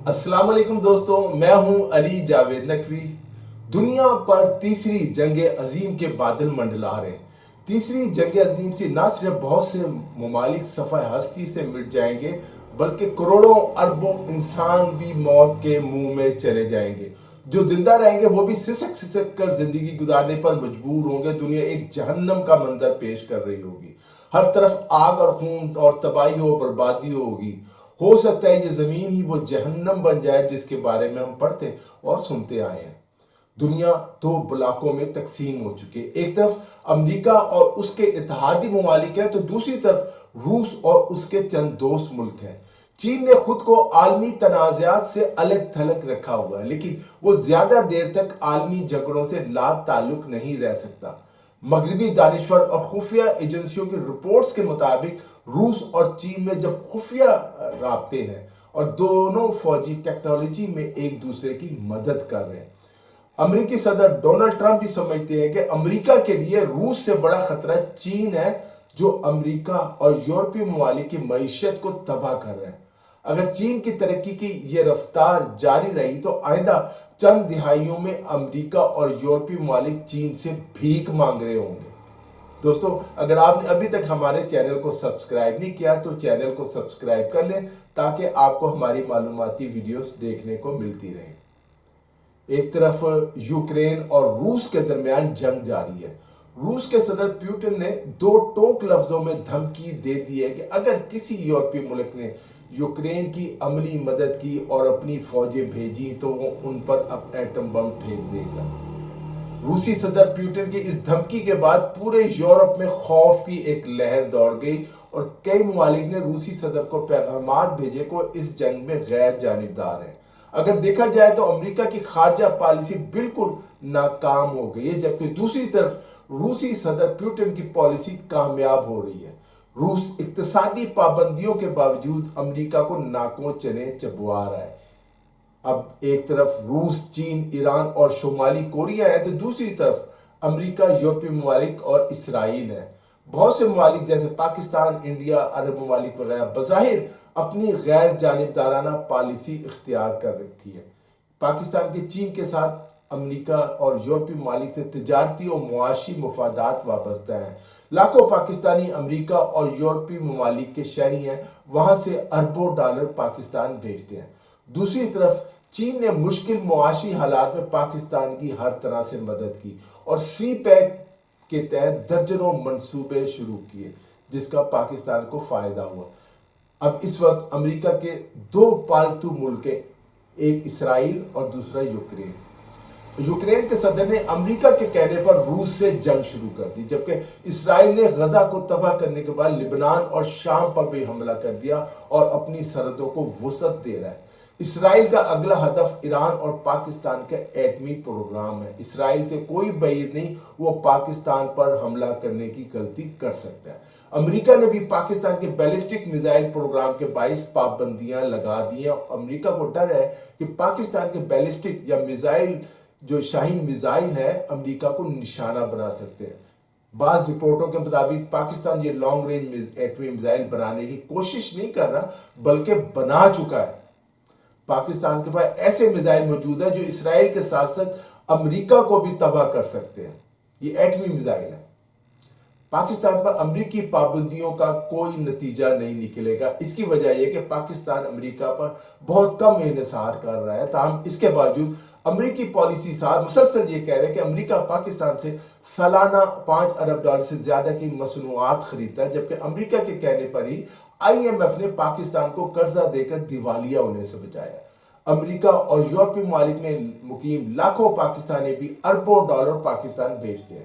السلام علیکم دوستوں، میں ہوں علی جاوید نقوی۔ دنیا پر تیسری جنگ عظیم کے بادل منڈلا رہے ہیں۔ تیسری جنگ عظیم سے نہ صرف بہت سے ممالک صفحہ ہستی سے مٹ جائیں گے بلکہ کروڑوں اربوں انسان بھی موت کے منہ میں چلے جائیں گے۔ جو زندہ رہیں گے وہ بھی سسک سسک کر زندگی گزارنے پر مجبور ہوں گے۔ دنیا ایک جہنم کا منظر پیش کر رہی ہوگی۔ ہر طرف آگ اور خون اور تباہی و بربادی ہوگی۔ ہو سکتا ہے یہ زمین ہی وہ جہنم بن جائے جس کے بارے میں ہم پڑھتے اور سنتے آئے ہیں۔ دنیا دو بلاکوں میں تقسیم ہو چکی ہے۔ ایک طرف امریکہ اور اس کے اتحادی ممالک ہیں تو دوسری طرف روس اور اس کے چند دوست ملک ہیں۔ چین نے خود کو عالمی تنازعات سے الگ تھلگ رکھا ہوا ہے، لیکن وہ زیادہ دیر تک عالمی جھگڑوں سے لا تعلق نہیں رہ سکتا۔ مغربی دانشور اور خفیہ ایجنسیوں کی رپورٹس کے مطابق روس اور چین میں جب خفیہ رابطے ہیں اور دونوں فوجی ٹیکنالوجی میں ایک دوسرے کی مدد کر رہے ہیں۔ امریکی صدر ڈونلڈ ٹرمپ بھی سمجھتے ہیں کہ امریکہ کے لیے روس سے بڑا خطرہ چین ہے، جو امریکہ اور یورپی ممالک کی معیشت کو تباہ کر رہے ہیں۔ اگر چین کی ترقی کی یہ رفتار جاری رہی تو آئندہ چند دہائیوں میں امریکہ اور یورپی ممالک چین سے بھیک مانگ رہے ہوں گے۔ دوستو، اگر آپ نے ابھی تک ہمارے چینل کو سبسکرائب نہیں کیا تو چینل کو سبسکرائب کر لیں تاکہ آپ کو ہماری معلوماتی ویڈیوز دیکھنے کو ملتی رہیں۔ ایک طرف یوکرین اور روس کے درمیان جنگ جاری ہے۔ روس کے صدر پیوٹن نے دو ٹوک لفظوں میں دھمکی دے دی ہے کہ اگر کسی یورپی ملک نے یوکرین کی عملی مدد کی اور اپنی فوجیں بھیجی تو وہ ان پر ایٹم بم پھینک دے گا۔ روسی صدر پیوٹن کی اس دھمکی کے بعد پورے یورپ میں خوف کی ایک لہر دوڑ گئی اور کئی ممالک نے روسی صدر کو پیغامات بھیجے کہ وہ اس جنگ میں غیر جانبدار ہیں۔ اگر دیکھا جائے تو امریکہ کی خارجہ پالیسی بالکل ناکام ہو گئی ہے، جبکہ دوسری طرف روسی صدر پیوٹن کی پالیسی کامیاب ہو رہی ہے۔ روس اقتصادی پابندیوں کے باوجود امریکہ کو ناکوں چنے چبوا رہا ہے۔ اب ایک طرف روس، چین، ایران اور شمالی کوریا ہے تو دوسری طرف امریکہ، یورپی ممالک اور اسرائیل ہے۔ بہت سے ممالک جیسے پاکستان، انڈیا، عرب ممالک وغیرہ بظاہر اپنی غیر جانبدارانہ پالیسی اختیار کر رکھی ہے۔ پاکستان کے چین کے ساتھ امریکہ اور یورپی ممالک سے تجارتی اور معاشی مفادات وابستہ ہیں۔ لاکھوں پاکستانی امریکہ اور یورپی ممالک کے شہری ہیں، وہاں سے اربوں ڈالر پاکستان بھیجتے ہیں۔ دوسری طرف چین نے مشکل معاشی حالات میں پاکستان کی ہر طرح سے مدد کی اور سی پیک کے تحت درجنوں منصوبے شروع کیے جس کا پاکستان کو فائدہ ہوا۔ اب اس وقت امریکہ کے دو پالتو ملک ہیں، ایک اسرائیل اور دوسرا یوکرین۔ یوکرین کے صدر نے امریکہ کے کہنے پر روس سے جنگ شروع کر دی، جبکہ اسرائیل نے غزہ کو تباہ کرنے کے بعد لبنان اور شام پر بھی حملہ کر دیا اور اپنی سرحدوں کو وسعت دے رہا ہے۔ اسرائیل کا اگلا ہدف ایران اور پاکستان کا ایٹمی پروگرام ہے۔ اسرائیل سے کوئی بعید نہیں وہ پاکستان پر حملہ کرنے کی غلطی کر سکتا ہے۔ امریکہ نے بھی پاکستان کے بیلسٹک میزائل پروگرام کے باعث پابندیاں لگا دی ہیں۔ امریکہ کو ڈر ہے کہ پاکستان کے بیلسٹک یا میزائل جو شاہین میزائل ہے امریکہ کو نشانہ بنا سکتے ہیں۔ بعض رپورٹوں کے مطابق پاکستان یہ لانگ رینج ایٹمی میزائل بنانے کی کوشش نہیں کر رہا بلکہ بنا چکا ہے۔ پاکستان کے پاس ایسے میزائل موجود ہیں جو اسرائیل کے ساتھ ساتھ امریکہ کو بھی تباہ کر سکتے ہیں۔ یہ ایٹمی میزائل ہے۔ پاکستان پر امریکی پابندیوں کا کوئی نتیجہ نہیں نکلے گا۔ اس کی وجہ یہ کہ پاکستان امریکہ پر بہت کم انحصار کر رہا ہے، تاہم اس کے باوجود امریکی پالیسی ساز مسلسل یہ کہہ رہے ہیں کہ امریکہ پاکستان سے سالانہ 5 ارب ڈالر سے زیادہ کی مصنوعات خریدتا ہے، جبکہ امریکہ کے کہنے پر ہی آئی ایم ایف نے پاکستان کو قرضہ دے کر دیوالیہ ہونے سے بچایا۔ امریکہ اور یورپی ممالک میں مقیم لاکھوں پاکستانی بھی اربوں ڈالر پاکستان بھیجتے ہیں۔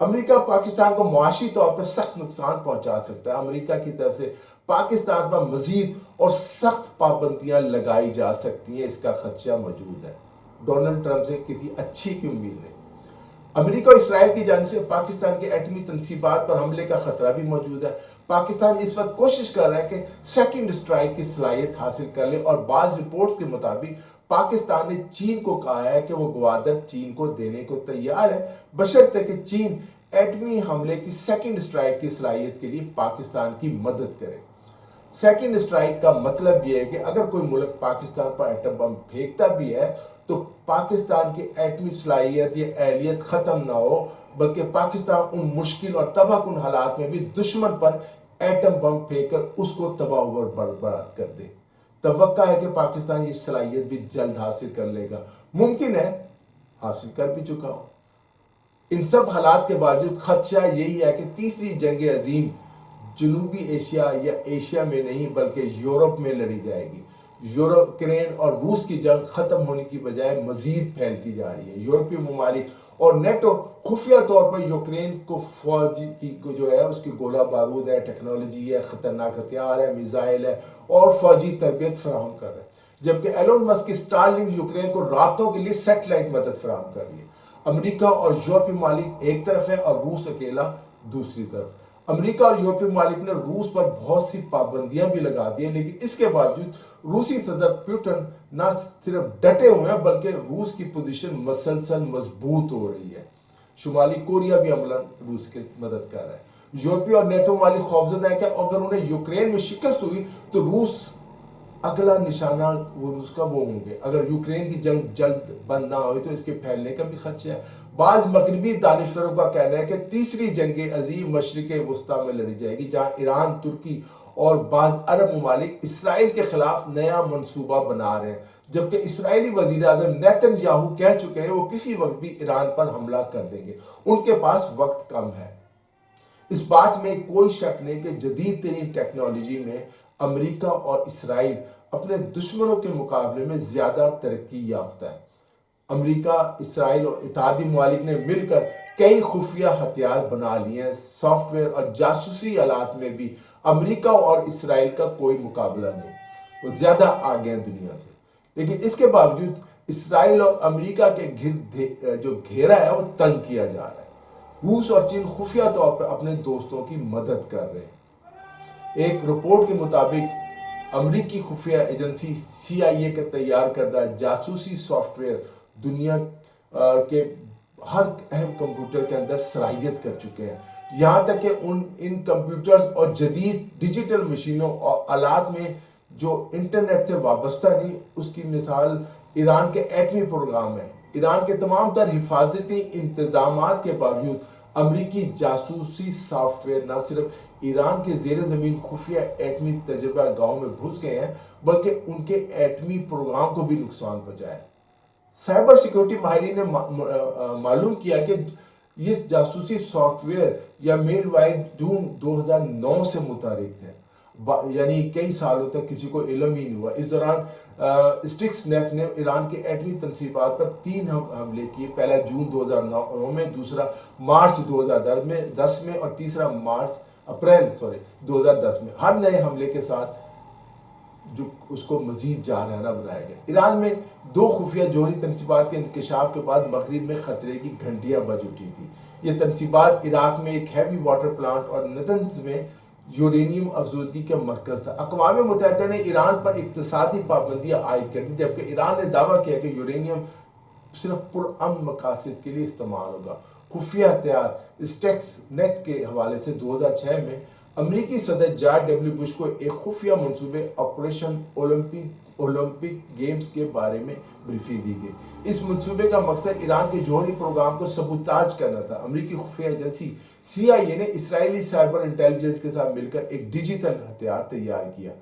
امریکہ پاکستان کو معاشی طور پر سخت نقصان پہنچا سکتا ہے۔ امریکہ کی طرف سے پاکستان پر مزید اور سخت پابندیاں لگائی جا سکتی ہیں، اس کا خدشہ موجود ہے۔ ڈونلڈ ٹرمپ سے کسی اچھی کی امید نہیں۔ امریکہ اور اسرائیل کی جانب سے پاکستان کے ایٹمی تنصیبات پر حملے کا خطرہ بھی موجود ہے۔ پاکستان اس وقت کوشش کر رہا ہے کہ سیکنڈ اسٹرائک کی صلاحیت حاصل کر لے، اور بعض رپورٹس کے مطابق پاکستان نے چین کو کہا ہے کہ وہ گوادر چین کو دینے کو تیار ہے، بشرطے کہ چین ایٹمی حملے کی سیکنڈ اسٹرائک کی صلاحیت کے لیے پاکستان کی مدد کرے۔ سیکنڈ اسٹرائک کا مطلب یہ ہے کہ اگر کوئی ملک پاکستان پر ایٹم بم پھینکتا بھی ہے تو پاکستان کی ایٹمی صلاحیت یا اہلیت ختم نہ ہو، بلکہ پاکستان ان مشکل اور تباہ کن حالات میں بھی دشمن پر ایٹم بم پھینک کر اس کو تباہ و برباد کر دے۔ توقع ہے کہ پاکستان یہ صلاحیت بھی جلد حاصل کر لے گا، ممکن ہے حاصل کر بھی چکا ہو۔ ان سب حالات کے باوجود خدشہ یہی ہے کہ تیسری جنگ عظیم جنوبی ایشیا یا ایشیا میں نہیں بلکہ یورپ میں لڑی جائے گی۔ یوکرین اور روس کی جنگ ختم ہونے کی بجائے مزید پھیلتی جا رہی ہے۔ یورپی ممالک اور نیٹو خفیہ طور پر یوکرین کو فوجی کی جو ہے اس کی گولہ بارود ہے، ٹیکنالوجی ہے، خطرناک ہتھیار ہے، میزائل ہے اور فوجی تربیت فراہم کر رہے ہیں، جبکہ ایلون مسک کی اسٹارلنک یوکرین کو رابطوں کے لیے سیٹلائٹ مدد فراہم کر رہی ہے۔ امریکہ اور یورپی ممالک ایک طرف ہیں اور روس اکیلا دوسری طرف۔ امریکہ اور یورپی ممالک نے روس پر بہت سی پابندیاں بھی لگا دی ہیں، لیکن اس کے باوجود روسی صدر پوٹن نہ صرف ڈٹے ہوئے ہیں بلکہ روس کی پوزیشن مسلسل مضبوط ہو رہی ہے۔ شمالی کوریا بھی عملاً روس کی مدد کر رہا ہے۔ یورپی اور نیٹو ممالک خوفزدہ ہیں کہ اگر انہیں یوکرین میں شکست ہوئی تو روس اگلا نشانہ روس کا وہ ہوں گے۔ اگر یوکرین کی جنگ جلد بند نہ ہوئی تو اس کے پھیلنے کا بھی خدشہ ہے۔ بعض مغربی دانشوروں کا کہنا ہے کہ تیسری جنگ عظیم مشرق وسطیٰ میں لڑی جائے گی، جہاں ایران، ترکی اور بعض عرب ممالک اسرائیل کے خلاف نیا منصوبہ بنا رہے ہیں، جبکہ اسرائیلی وزیر اعظم نیتن یاہو کہہ چکے ہیں وہ کسی وقت بھی ایران پر حملہ کر دیں گے، ان کے پاس وقت کم ہے۔ اس بات میں کوئی شک نہیں کہ جدید ترین ٹیکنالوجی میں امریکہ اور اسرائیل اپنے دشمنوں کے مقابلے میں زیادہ ترقی یافتہ ہے۔ امریکہ، اسرائیل اور اتحادی ممالک نے مل کر کئی خفیہ ہتھیار بنا لیے ہیں۔ سافٹ ویئر اور جاسوسی آلات میں بھی امریکہ اور اسرائیل کا کوئی مقابلہ نہیں، وہ زیادہ آگے ہیں دنیا سے۔ لیکن اس کے باوجود اسرائیل اور امریکہ کے گرد جو گھیرا ہے وہ تنگ کیا جا رہا ہے۔ روس اور چین خفیہ طور پر اپنے دوستوں کی مدد کر رہے ہیں۔ ایک رپورٹ کے مطابق امریکی خفیہ ایجنسی CIA کے تیار کردہ جاسوسی سافٹ ویئر دنیا کے ہر اہم کمپیوٹر کے اندر صلاحیت کر چکے ہیں، یہاں تک کہ ان کمپیوٹرز اور جدید ڈیجیٹل مشینوں اور آلات میں جو انٹرنیٹ سے وابستہ نہیں۔ اس کی مثال ایران کے ایٹمی پروگرام ہے۔ ایران کے تمام تر حفاظتی انتظامات کے باوجود امریکی جاسوسی سافٹ ویئر نہ صرف ایران کے زیر زمین خفیہ ایٹمی تجربہ گاہوں میں گھس گئے ہیں بلکہ ان کے ایٹمی پروگرام کو بھی نقصان پہنچایا ہے۔ سائبر سیکیورٹی ماہرین نے معلوم کیا کہ یہ جاسوسی سافٹ ویئر یا میل وائر جون 2009 سے متحرک تھے، یعنی کئی سالوں تک کسی کو علم ہی نہیں ہوا۔ اس دوران اسٹکس نیٹ نے ایران کے ایٹمی تنصیبات پر 3 حملے کیے، پہلا جون 2009 میں، دوسرا مارچ 2010 میں اور تیسرا اپریل 2010 میں۔ ہر نئے حملے کے ساتھ جو اس کو مزید جارحانہ بنایا گیا۔ ایران میں 2 خفیہ جوہری تنصیبات کے انکشاف کے بعد مغرب میں خطرے کی گھنٹیاں بج اٹھی تھی۔ یہ تنصیبات عراق میں ایک ہیوی واٹر پلانٹ اور نتنز میں یورینیم افزودگی کا مرکز تھا۔ اقوام متحدہ نے ایران پر اقتصادی پابندیاں عائد کر دی، جبکہ ایران نے دعویٰ کیا کہ یورینیم صرف پرامن مقاصد کے لیے استعمال ہوگا۔ خفیہ ہتھیار اسٹیکس نیٹ کے حوالے سے 2006 میں امریکی صدر جارج ڈبلیو بش کو ایک خفیہ منصوبے آپریشن اولمپک گیمز کے بارے میں بریفنگ دی گئی۔ اس منصوبے کا مقصد ایران کے جوہری پروگرام کو سبوتاژ کرنا تھا۔ امریکی خفیہ ایجنسی CIA نے اسرائیلی سائبر انٹیلیجنس کے ساتھ مل کر ایک ڈیجیٹل ہتھیار تیار کیا۔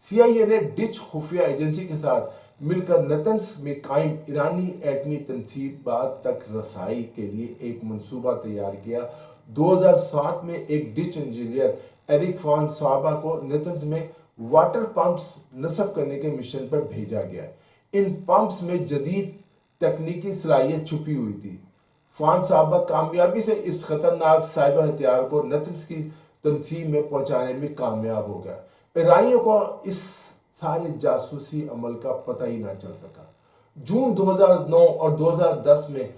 CIA نے ڈچ خفیہ ایجنسی کے ساتھ مل کر نتنز میں قائم ایرانی ایٹمی تنصیبات تک رسائی کے لیے ایک منصوبہ تیار کیا۔ 2007 میں ایک ڈچ انجینئر ایرک وان سابا کو نتنز میں واٹر پمپس نصب کرنے کے مشن پر بھیجا گیا۔ ان پمپس میں جدید تکنیکی صلاحیت چھپی ہوئی تھی۔ وان سابا کامیابی سے اس خطرناک سائبر ہتھیار کو نتنز کی تنصیب میں پہنچانے میں کامیاب ہو گیا۔ ایرانیوں کو اس سارے جاسوسی عمل کا پتہ ہی نہ چل سکا۔ جون 2009 اور 2010 میں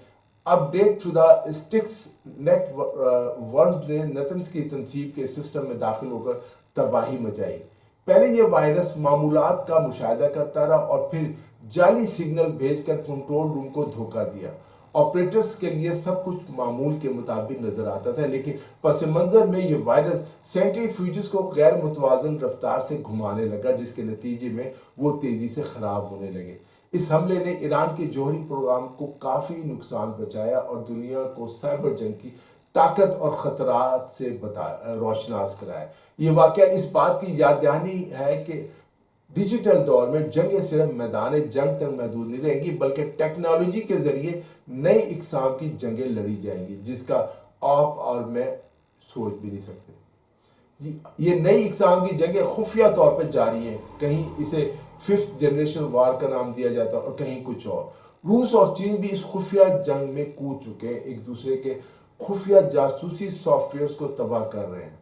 اپ ڈیٹ شدہ اسٹکس نیٹ ورمز نے نتنز کی تنصیب کے سسٹم میں داخل ہو کر تباہی مچائی۔ پہلے یہ وائرس معمولات کا مشاہدہ کرتا رہا اور پھر جعلی سگنل بھیج کر کنٹرول روم کو دھوکہ دیا آپریٹرز کے لیے سب کچھ معمول کے مطابق نظر آتا تھا، لیکن پس منظر میں یہ وائرس سینٹریفیوجز کو غیر متوازن رفتار سے گھمانے لگا، جس کے نتیجے میں وہ تیزی سے خراب ہونے لگے۔ اس حملے نے ایران کے جوہری پروگرام کو کافی نقصان پہنچایا اور دنیا کو سائبر جنگ کی طاقت اور خطرات سے روشناس کرایا۔ یہ واقعہ اس بات کی یاد دہانی ہے کہ ڈیجیٹل دور میں جنگیں صرف میدان جنگ تک محدود نہیں رہیں گی، بلکہ ٹیکنالوجی کے ذریعے نئی اقسام کی جنگیں لڑی جائیں گی، جس کا آپ اور میں سوچ بھی نہیں سکتے۔ یہ نئی اقسام کی جنگیں خفیہ طور پر جاری ہیں، کہیں اسے 5th جنریشن وار کا نام دیا جاتا ہے اور کہیں کچھ اور۔ روس اور چین بھی اس خفیہ جنگ میں کود چکے ہیں، ایک دوسرے کے خفیہ جاسوسی سافٹ ویئرز کو تباہ کر رہے ہیں۔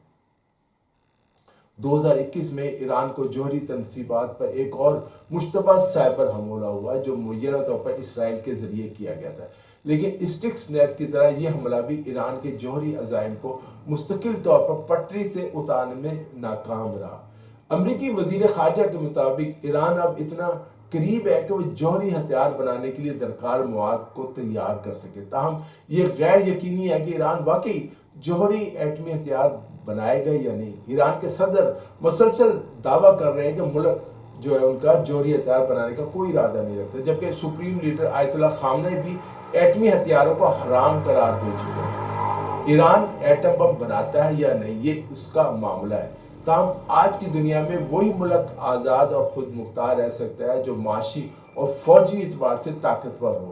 2021 میں ایران کو جوہری تنصیبات پر ایک اور مشتبہ سائبر حملہ ہوا جو معینہ طور پر اسرائیل کے ذریعے کیا گیا تھا، لیکن اسٹکس نیٹ کی طرح یہ حملہ بھی ایران کے جوہری عزائم کو مستقل طور پر پٹری سے اتارنے میں ناکام رہا۔ امریکی وزیر خارجہ کے مطابق ایران اب اتنا قریب ہے کہ وہ جوہری ہتھیار بنانے کے لیے درکار مواد کو تیار کر سکے، تاہم یہ غیر یقینی ہے کہ ایران واقعی جوہری ایٹمی ہتھیار بنائے گا یا نہیں۔ ایران کے صدر مسلسل دعویٰ کر رہے ہیں کہ ملک جو ہے ان کا جوہری ہتھیار بنانے کا کوئی ارادہ نہیں رکھتا، جبکہ سپریم لیڈر آیت اللہ خامنہ بھی ایٹمی ہتھیاروں کو حرام قرار دے چکے ہیں۔ ایران ایٹم بم بناتا ہے یا نہیں، یہ اس کا معاملہ ہے، تاہم آج کی دنیا میں وہی ملک آزاد اور خود مختار رہ سکتا ہے جو معاشی اور فوجی اعتبار سے طاقتور ہو۔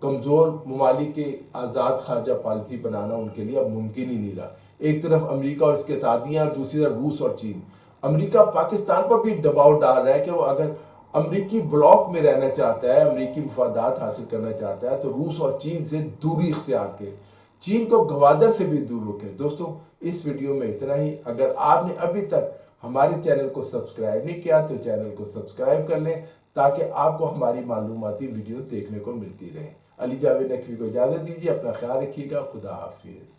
کمزور ممالک کے آزاد خارجہ پالیسی بنانا ان کے لیے اب ممکن ہی نہیں رہا۔ ایک طرف امریکہ اور اس کے اتحادیاں، دوسری طرف روس اور چین۔ امریکہ پاکستان پر بھی دباؤ ڈال رہا ہے کہ وہ اگر امریکی بلاک میں رہنا چاہتا ہے، امریکی مفادات حاصل کرنا چاہتا ہے تو روس اور چین سے دوری اختیار کرے، چین کو گوادر سے بھی دور رکھے۔ دوستوں، اس ویڈیو میں اتنا ہی۔ اگر آپ نے ابھی تک ہمارے چینل کو سبسکرائب نہیں کیا تو چینل کو سبسکرائب کر لیں تاکہ آپ کو ہماری معلوماتی ویڈیوز دیکھنے کو ملتی رہیں۔ علی جاوید نقوی کو اجازت دیجیے، اپنا خیال رکھیے گا، خدا حافظ۔